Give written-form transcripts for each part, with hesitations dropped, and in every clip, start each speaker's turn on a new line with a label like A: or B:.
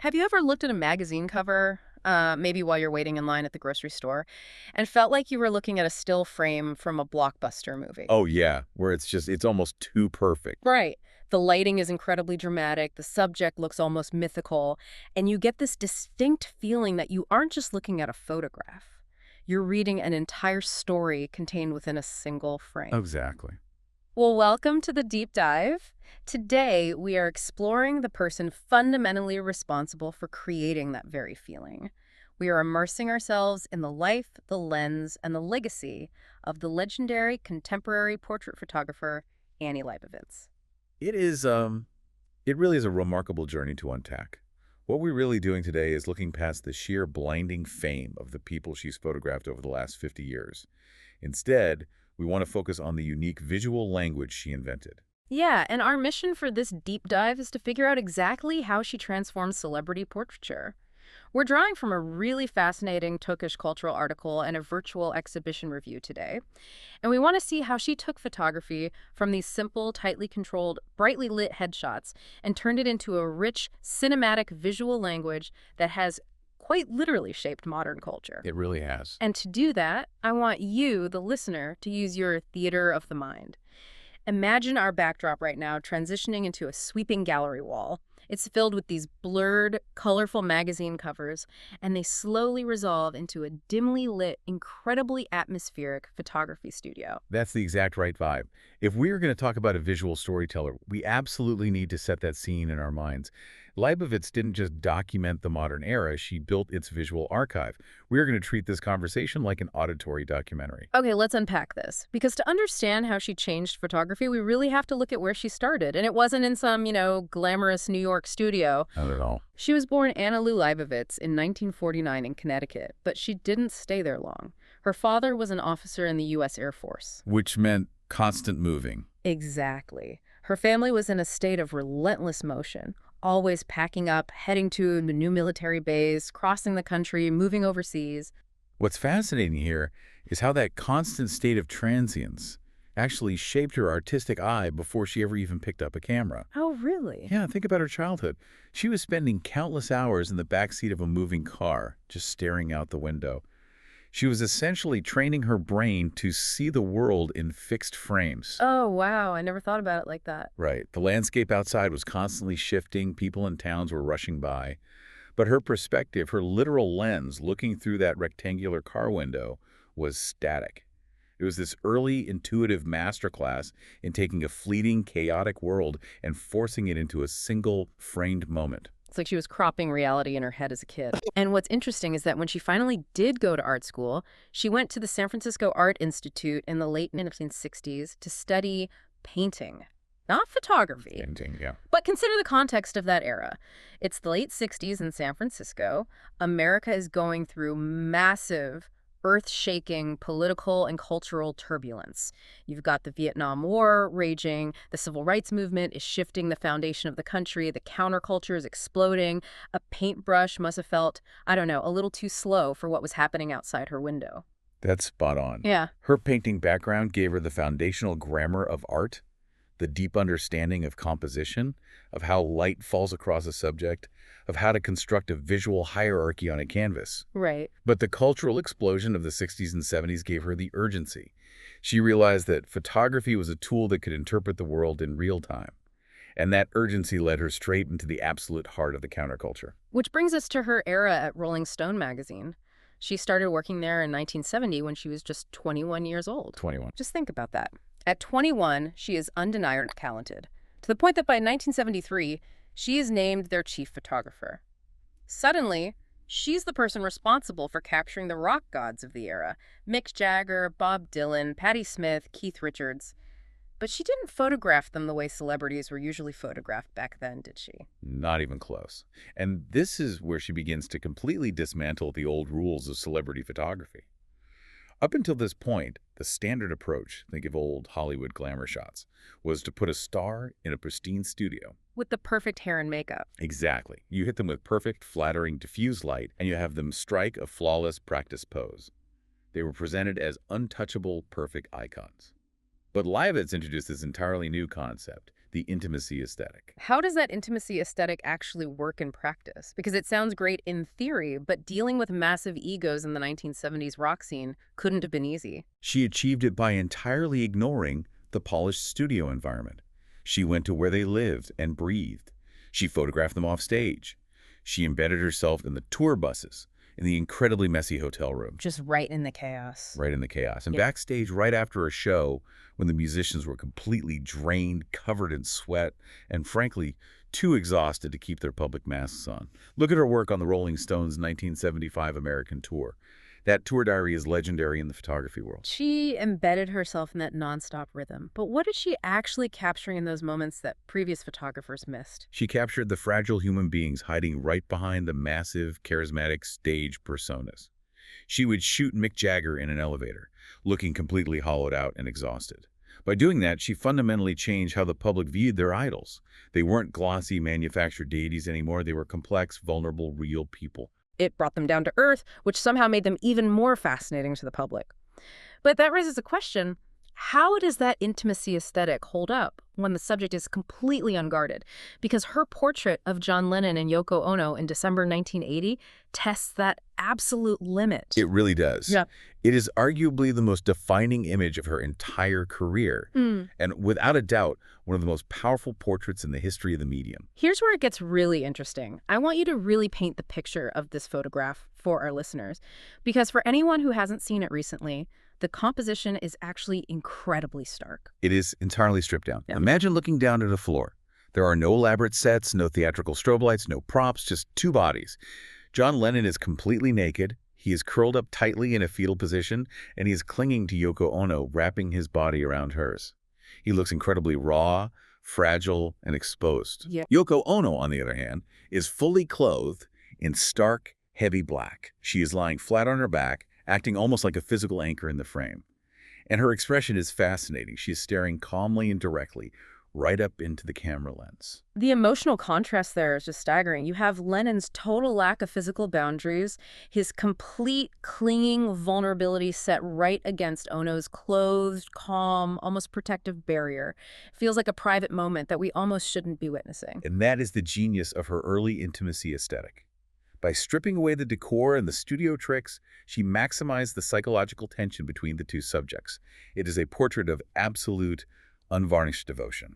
A: Have you ever looked at a magazine cover, maybe while you're waiting in line at the grocery store, and felt like you were looking at a still frame from a blockbuster movie?
B: Oh, yeah, where it's almost too perfect.
A: Right. The lighting is incredibly dramatic, the subject looks almost mythical, and you get this distinct feeling that you aren't just looking at a photograph. You're reading an entire story contained within a single frame.
B: Exactly.
A: Well, welcome to the deep dive. Today, we are exploring the person fundamentally responsible for creating that very feeling. We are immersing ourselves in the life, the lens, and the legacy of the legendary contemporary portrait photographer Annie Leibovitz.
B: It is, it really is a remarkable journey to unpack. What we're really doing today is looking past the sheer blinding fame of the people she's photographed over the last 50 years. Instead, we want to focus on the unique visual language she invented.
A: Yeah, and our mission for this deep dive is to figure out exactly how she transformed celebrity portraiture. We're drawing from a really fascinating Turkish cultural article and a virtual exhibition review today. And we want to see how she took photography from these simple, tightly controlled, brightly lit headshots and turned it into a rich, cinematic visual language that has quite literally shaped modern culture.
B: It really has.
A: And to do that, I want you, the listener, to use your theater of the mind. Imagine our backdrop right now transitioning into a sweeping gallery wall. It's filled with these blurred, colorful magazine covers, and they slowly resolve into a dimly lit, incredibly atmospheric photography studio.
B: That's the exact right vibe. If we're going to talk about a visual storyteller, we absolutely need to set that scene in our minds. Leibovitz didn't just document the modern era, she built its visual archive. We're going to treat this conversation like an auditory documentary.
A: Okay, let's unpack this. Because to understand how she changed photography, we really have to look at where she started. And it wasn't in some, glamorous New York studio.
B: Not at all.
A: She was born Annie Leibovitz in 1949 in Connecticut, but she didn't stay there long. Her father was an officer in the U.S. Air Force.
B: Which meant constant moving.
A: Exactly. Her family was in a state of relentless motion, always packing up, heading to the new military base, crossing the country, moving overseas.
B: What's fascinating here is how that constant state of transience actually shaped her artistic eye before she ever even picked up a camera.
A: Oh, really?
B: Yeah, think about her childhood. She was spending countless hours in the backseat of a moving car, just staring out the window. She was essentially training her brain to see the world in fixed frames.
A: Oh, wow. I never thought about it like that.
B: Right. The landscape outside was constantly shifting. People in towns were rushing by. But her perspective, her literal lens looking through that rectangular car window was static. It was this early intuitive masterclass in taking a fleeting, chaotic world and forcing it into a single framed moment.
A: It's like she was cropping reality in her head as a kid. And what's interesting is that when she finally did go to art school, she went to the San Francisco Art Institute in the late 1960s to study painting, not photography.
B: Painting, yeah.
A: But consider the context of that era. It's the late 60s in San Francisco. America is going through massive, earth-shaking political and cultural turbulence. You've got the Vietnam War raging, the civil rights movement is shifting the foundation of the country, the counterculture is exploding. A paintbrush must have felt, I don't know, a little too slow for what was happening outside her window.
B: That's spot on.
A: Yeah.
B: Her painting background gave her the foundational grammar of art, the deep understanding of composition, of how light falls across a subject, of how to construct a visual hierarchy on a canvas.
A: Right.
B: But the cultural explosion of the 60s and 70s gave her the urgency. She realized that photography was a tool that could interpret the world in real time. And that urgency led her straight into the absolute heart of the counterculture.
A: Which brings us to her era at Rolling Stone magazine. She started working there in 1970 when she was just 21 years old.
B: 21.
A: Just think about that. At 21, she is undeniably talented, to the point that by 1973, she is named their chief photographer. Suddenly, she's the person responsible for capturing the rock gods of the era: Mick Jagger, Bob Dylan, Patti Smith, Keith Richards. But she didn't photograph them the way celebrities were usually photographed back then, did she?
B: Not even close. And this is where she begins to completely dismantle the old rules of celebrity photography. Up until this point, the standard approach, think of old Hollywood glamour shots, was to put a star in a pristine studio.
A: With the perfect hair and makeup.
B: Exactly. You hit them with perfect, flattering, diffused light, and you have them strike a flawless practice pose. They were presented as untouchable, perfect icons. But Leibovitz introduced this entirely new concept, the intimacy aesthetic.
A: How does that intimacy aesthetic actually work in practice? Because it sounds great in theory, but dealing with massive egos in the 1970s rock scene couldn't have been easy.
B: She achieved it by entirely ignoring the polished studio environment. She went to where they lived and breathed. She photographed them off stage. She embedded herself in the tour buses, in the incredibly messy hotel room.
A: Just right in the chaos.
B: Right in the chaos. And
A: Yep.
B: backstage right after a show when the musicians were completely drained, covered in sweat, and frankly, too exhausted to keep their public masks on. Look at her work on the Rolling Stones' 1975 American tour. That tour diary is legendary in the photography world.
A: She embedded herself in that nonstop rhythm. But what is she actually capturing in those moments that previous photographers missed?
B: She captured the fragile human beings hiding right behind the massive, charismatic stage personas. She would shoot Mick Jagger in an elevator, looking completely hollowed out and exhausted. By doing that, she fundamentally changed how the public viewed their idols. They weren't glossy, manufactured deities anymore. They were complex, vulnerable, real people.
A: It brought them down to earth, which somehow made them even more fascinating to the public. But that raises a question. How does that intimacy aesthetic hold up when the subject is completely unguarded? Because her portrait of John Lennon and Yoko Ono in December 1980 tests that absolute limit.
B: It really does.
A: Yeah.
B: It is arguably the most defining image of her entire career, and without a doubt, one of the most powerful portraits in the history of the medium.
A: Here's where it gets really interesting. I want you to really paint the picture of this photograph for our listeners, because for anyone who hasn't seen it recently, the composition is actually incredibly stark.
B: It is entirely stripped down.
A: Yeah.
B: Imagine looking down at a floor. There are no elaborate sets, no theatrical strobe lights, no props, just two bodies. John Lennon is completely naked. He is curled up tightly in a fetal position, and he is clinging to Yoko Ono, wrapping his body around hers. He looks incredibly raw, fragile, and exposed.
A: Yeah.
B: Yoko Ono, on the other hand, is fully clothed in stark, heavy black. She is lying flat on her back, acting almost like a physical anchor in the frame. And her expression is fascinating. She is staring calmly and directly, right up into the camera lens.
A: The emotional contrast there is just staggering. You have Lennon's total lack of physical boundaries, his complete clinging vulnerability set right against Ono's clothed, calm, almost protective barrier. Feels like a private moment that we almost shouldn't be witnessing.
B: And that is the genius of her early intimacy aesthetic. By stripping away the decor and the studio tricks, she maximized the psychological tension between the two subjects. It is a portrait of absolute, unvarnished devotion.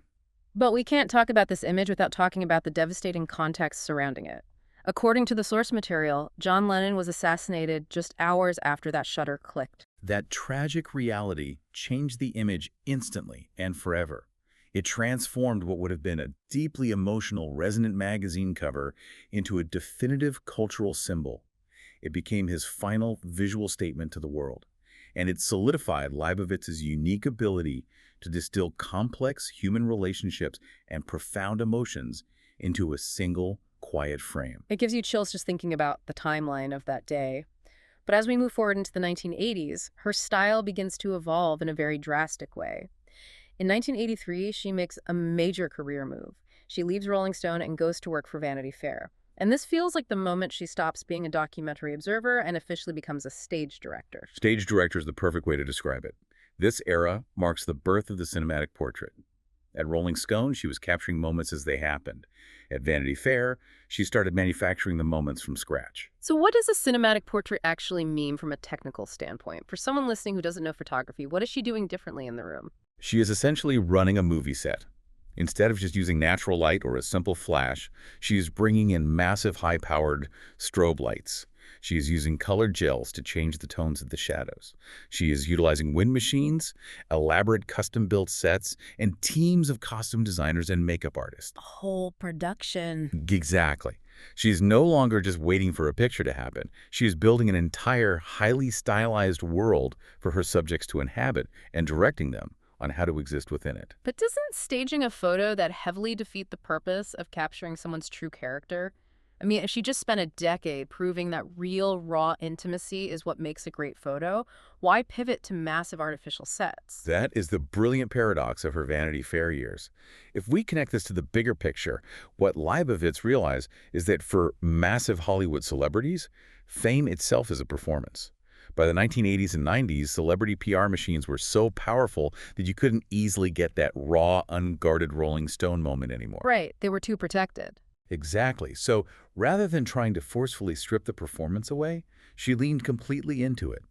A: But we can't talk about this image without talking about the devastating context surrounding it. According to the source material, John Lennon was assassinated just hours after that shutter clicked.
B: That tragic reality changed the image instantly and forever. It transformed what would have been a deeply emotional, resonant magazine cover into a definitive cultural symbol. It became his final visual statement to the world, and it solidified Leibovitz's unique ability to distill complex human relationships and profound emotions into a single, quiet frame.
A: It gives you chills just thinking about the timeline of that day. But as we move forward into the 1980s, her style begins to evolve in a very drastic way. In 1983, she makes a major career move. She leaves Rolling Stone and goes to work for Vanity Fair. And this feels like the moment she stops being a documentary observer and officially becomes a stage director.
B: Stage director is the perfect way to describe it. This era marks the birth of the cinematic portrait. At Rolling Stone, she was capturing moments as they happened. At Vanity Fair, she started manufacturing the moments from scratch.
A: So what does a cinematic portrait actually mean from a technical standpoint? For someone listening who doesn't know photography, what is she doing differently in the room?
B: She is essentially running a movie set. Instead of just using natural light or a simple flash, she is bringing in massive high-powered strobe lights. She is using colored gels to change the tones of the shadows. She is utilizing wind machines, elaborate custom-built sets, and teams of costume designers and makeup artists.
A: Whole production.
B: Exactly. She is no longer just waiting for a picture to happen. She is building an entire, highly stylized world for her subjects to inhabit and directing them on how to exist within it.
A: But doesn't staging a photo that heavily defeat the purpose of capturing someone's true character? I mean, if she just spent a decade proving that real, raw intimacy is what makes a great photo, why pivot to massive artificial sets?
B: That is the brilliant paradox of her Vanity Fair years. If we connect this to the bigger picture, what Leibovitz realized is that for massive Hollywood celebrities, fame itself is a performance. By the 1980s and 90s, celebrity PR machines were so powerful that you couldn't easily get that raw, unguarded Rolling Stone moment anymore.
A: Right, they were too protected.
B: Exactly. So rather than trying to forcefully strip the performance away, she leaned completely into it.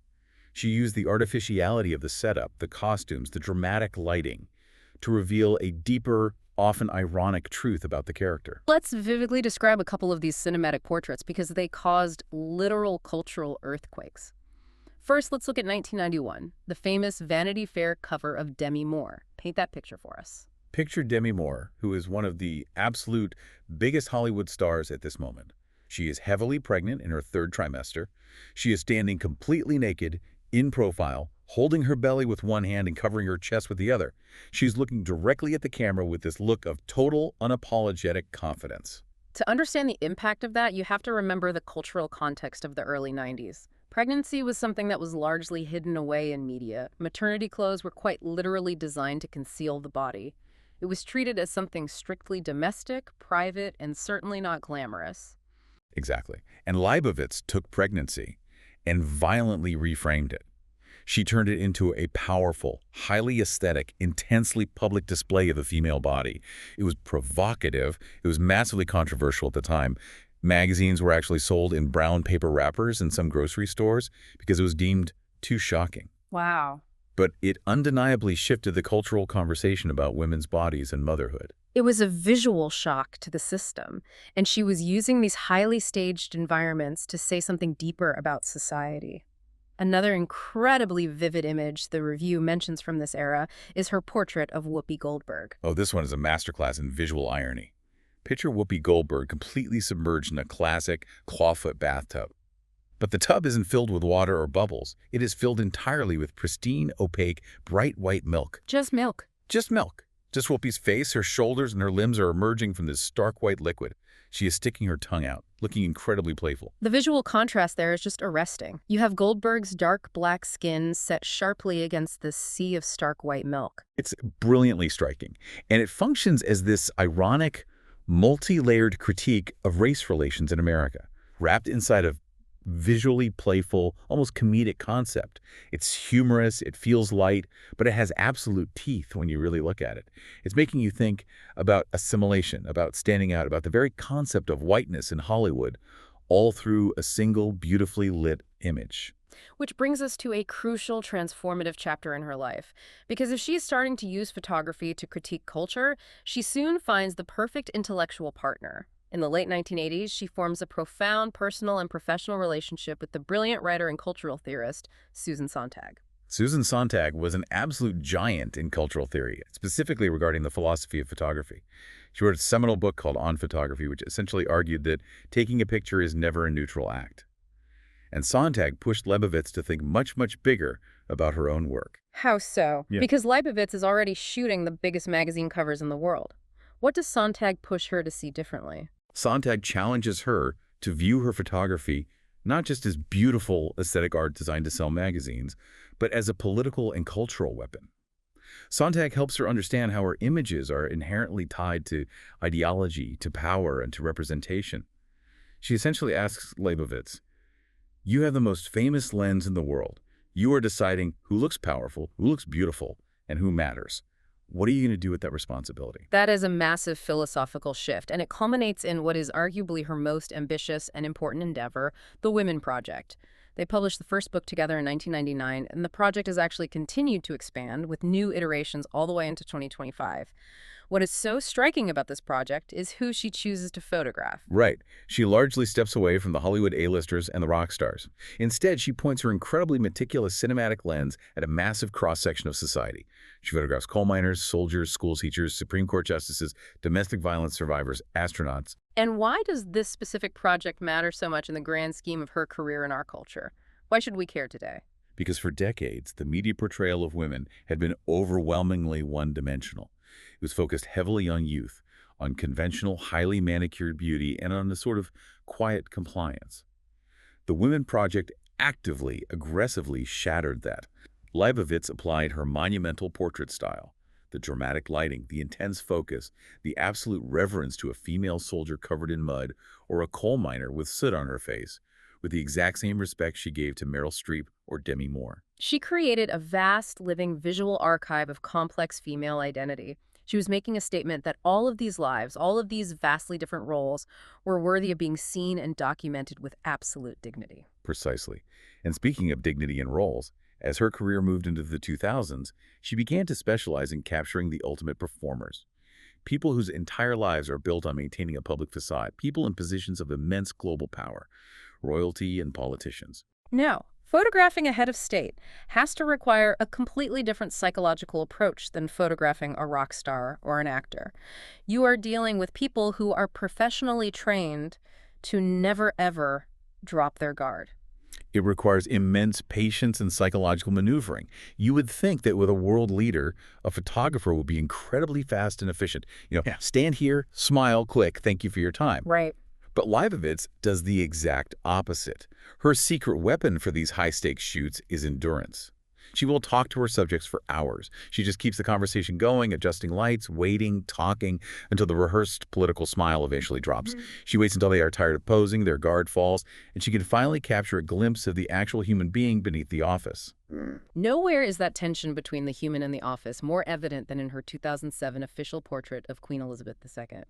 B: She used the artificiality of the setup, the costumes, the dramatic lighting to reveal a deeper, often ironic truth about the character.
A: Let's vividly describe a couple of these cinematic portraits because they caused literal cultural earthquakes. First, let's look at 1991, the famous Vanity Fair cover of Demi Moore. Paint that picture for us.
B: Picture Demi Moore, who is one of the absolute biggest Hollywood stars at this moment. She is heavily pregnant in her third trimester. She is standing completely naked, in profile, holding her belly with one hand and covering her chest with the other. She's looking directly at the camera with this look of total, unapologetic confidence.
A: To understand the impact of that, you have to remember the cultural context of the early 90s. Pregnancy was something that was largely hidden away in media. Maternity clothes were quite literally designed to conceal the body. It was treated as something strictly domestic, private, and certainly not glamorous.
B: Exactly. And Leibovitz took pregnancy and violently reframed it. She turned it into a powerful, highly aesthetic, intensely public display of the female body. It was provocative. It was massively controversial at the time. Magazines were actually sold in brown paper wrappers in some grocery stores because it was deemed too shocking.
A: Wow.
B: But it undeniably shifted the cultural conversation about women's bodies and motherhood.
A: It was a visual shock to the system, and she was using these highly staged environments to say something deeper about society. Another incredibly vivid image the review mentions from this era is her portrait of Whoopi Goldberg.
B: Oh, this one is a masterclass in visual irony. Picture Whoopi Goldberg completely submerged in a classic clawfoot bathtub. But the tub isn't filled with water or bubbles. It is filled entirely with pristine, opaque, bright white milk.
A: Just milk.
B: Just milk. Just Whoopi's face, her shoulders, and her limbs are emerging from this stark white liquid. She is sticking her tongue out, looking incredibly playful.
A: The visual contrast there is just arresting. You have Goldberg's dark black skin set sharply against this sea of stark white milk.
B: It's brilliantly striking, and it functions as this ironic, multi-layered critique of race relations in America, wrapped inside a visually playful, almost comedic concept. It's humorous, it feels light, but it has absolute teeth when you really look at it. It's making you think about assimilation, about standing out, about the very concept of whiteness in Hollywood, all through a single beautifully lit image.
A: Which brings us to a crucial transformative chapter in her life. Because if she's starting to use photography to critique culture, she soon finds the perfect intellectual partner. In the late 1980s, she forms a profound personal and professional relationship with the brilliant writer and cultural theorist, Susan Sontag.
B: Susan Sontag was an absolute giant in cultural theory, specifically regarding the philosophy of photography. She wrote a seminal book called On Photography, which essentially argued that taking a picture is never a neutral act. And Sontag pushed Leibovitz to think much, much bigger about her own work.
A: How so?
B: Yeah.
A: Because Leibovitz is already shooting the biggest magazine covers in the world. What does Sontag push her to see differently?
B: Sontag challenges her to view her photography not just as beautiful aesthetic art designed to sell magazines, but as a political and cultural weapon. Sontag helps her understand how her images are inherently tied to ideology, to power, and to representation. She essentially asks Leibovitz, "You have the most famous lens in the world. You are deciding who looks powerful, who looks beautiful, and who matters. What are you going to do with that responsibility?"
A: That is a massive philosophical shift, and it culminates in what is arguably her most ambitious and important endeavor, the Women Project. They published the first book together in 1999, and the project has actually continued to expand with new iterations all the way into 2025. What is so striking about this project is who she chooses to photograph.
B: Right. She largely steps away from the Hollywood A-listers and the rock stars. Instead, she points her incredibly meticulous cinematic lens at a massive cross-section of society. She photographs coal miners, soldiers, school teachers, Supreme Court justices, domestic violence survivors, astronauts.
A: And why does this specific project matter so much in the grand scheme of her career in our culture? Why should we care today?
B: Because for decades, the media portrayal of women had been overwhelmingly one-dimensional. It was focused heavily on youth, on conventional, highly manicured beauty, and on a sort of quiet compliance. The Women Project actively, aggressively shattered that. Leibovitz applied her monumental portrait style, the dramatic lighting, the intense focus, the absolute reverence to a female soldier covered in mud or a coal miner with soot on her face, with the exact same respect she gave to Meryl Streep or Demi Moore.
A: She created a vast, living visual archive of complex female identity. She was making a statement that all of these lives, all of these vastly different roles, were worthy of being seen and documented with absolute dignity.
B: Precisely. And speaking of dignity and roles, as her career moved into the 2000s, she began to specialize in capturing the ultimate performers. People whose entire lives are built on maintaining a public facade, people in positions of immense global power, royalty and politicians.
A: Now, photographing a head of state has to require a completely different psychological approach than photographing a rock star or an actor. You are dealing with people who are professionally trained to never, ever drop their guard.
B: It requires immense patience and psychological maneuvering. You would think that with a world leader, a photographer would be incredibly fast and efficient.
A: Yeah.
B: Stand here, smile, click, thank you for your time.
A: Right.
B: But Leibovitz does the exact opposite. Her secret weapon for these high-stakes shoots is endurance. She will talk to her subjects for hours. She just keeps the conversation going, adjusting lights, waiting, talking, until the rehearsed political smile eventually drops. She waits until they are tired of posing, their guard falls, and she can finally capture a glimpse of the actual human being beneath the office.
A: Nowhere is that tension between the human and the office more evident than in her 2007 official portrait of Queen Elizabeth II.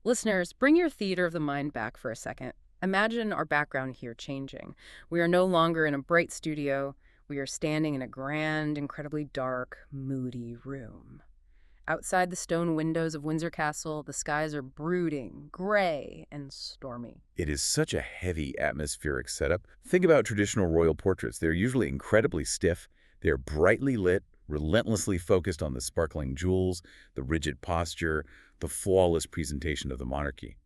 A: Listeners, bring your theater of the mind back for a second. Imagine our background here changing. We are no longer in a bright studio. We are standing in a grand, incredibly dark, moody room. Outside the stone windows of Windsor Castle, the skies are brooding, gray, and stormy.
B: It is such a heavy atmospheric setup. Think about traditional royal portraits. They're usually incredibly stiff. They're brightly lit, relentlessly focused on the sparkling jewels, the rigid posture, the flawless presentation of the monarchy.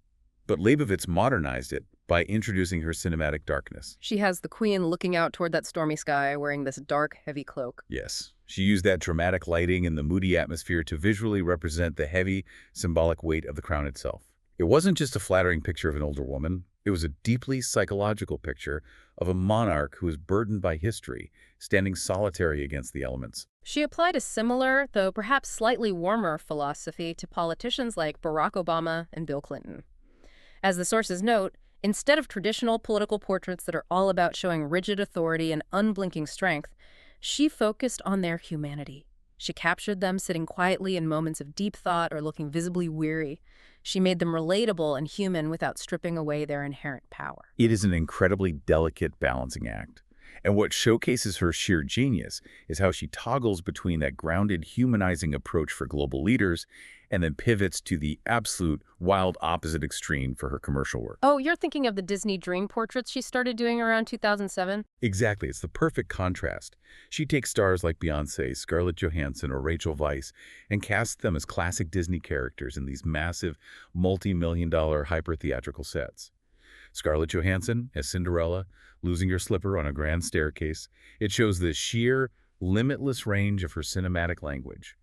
B: But Leibovitz modernized it by introducing her cinematic darkness.
A: She has the queen looking out toward that stormy sky, wearing this dark, heavy cloak.
B: Yes, she used that dramatic lighting and the moody atmosphere to visually represent the heavy, symbolic weight of the crown itself. It wasn't just a flattering picture of an older woman. It was a deeply psychological picture of a monarch who is burdened by history, standing solitary against the elements.
A: She applied a similar, though perhaps slightly warmer, philosophy to politicians like Barack Obama and Bill Clinton. As the sources note, instead of traditional political portraits that are all about showing rigid authority and unblinking strength, she focused on their humanity. She captured them sitting quietly in moments of deep thought or looking visibly weary. She made them relatable and human without stripping away their inherent power.
B: It is an incredibly delicate balancing act. And what showcases her sheer genius is how she toggles between that grounded, humanizing approach for global leaders and then pivots to the absolute wild opposite extreme for her commercial work.
A: Oh, you're thinking of the Disney Dream portraits she started doing around 2007?
B: Exactly. It's the perfect contrast. She takes stars like Beyoncé, Scarlett Johansson, or Rachel Weisz and casts them as classic Disney characters in these massive, multi-million-dollar hyper-theatrical sets. Scarlett Johansson as Cinderella, losing her slipper on a grand staircase. It shows the sheer, limitless range of her cinematic language.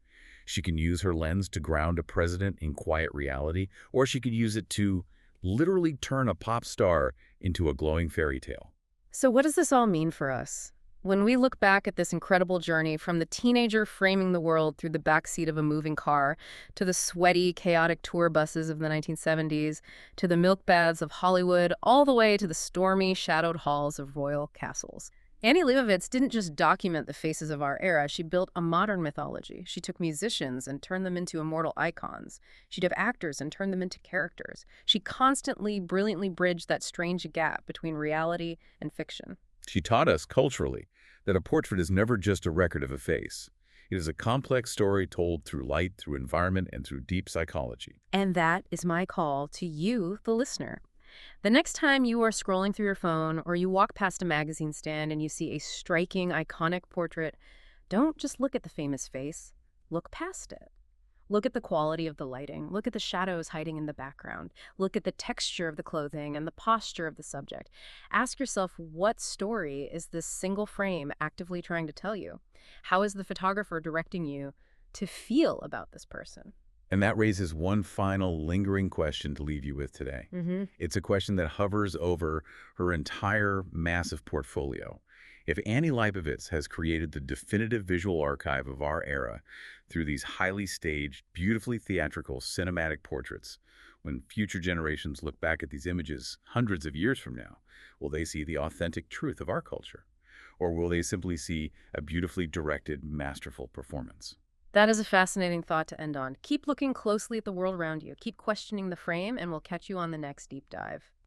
B: She can use her lens to ground a president in quiet reality, or she could use it to literally turn a pop star into a glowing fairy tale.
A: So what does this all mean for us? When we look back at this incredible journey from the teenager framing the world through the backseat of a moving car, to the sweaty, chaotic tour buses of the 1970s, to the milk baths of Hollywood, all the way to the stormy, shadowed halls of royal castles. Annie Leibovitz didn't just document the faces of our era, she built a modern mythology. She took musicians and turned them into immortal icons. She'd have actors and turned them into characters. She constantly, brilliantly bridged that strange gap between reality and fiction.
B: She taught us, culturally, that a portrait is never just a record of a face. It is a complex story told through light, through environment, and through deep psychology.
A: And that is my call to you, the listener. The next time you are scrolling through your phone or you walk past a magazine stand and you see a striking, iconic portrait, don't just look at the famous face. Look past it. Look at the quality of the lighting. Look at the shadows hiding in the background. Look at the texture of the clothing and the posture of the subject. Ask yourself, what story is this single frame actively trying to tell you? How is the photographer directing you to feel about this person?
B: And that raises one final lingering question to leave you with today. It's a question that hovers over her entire massive portfolio. If Annie Leibovitz has created the definitive visual archive of our era through these highly staged, beautifully theatrical cinematic portraits, When future generations look back at these images hundreds of years from now, will they see the authentic truth of our culture? Or will they simply see a beautifully directed, masterful performance?
A: That is a fascinating thought to end on. Keep looking closely at the world around you. Keep questioning the frame, and we'll catch you on the next deep dive.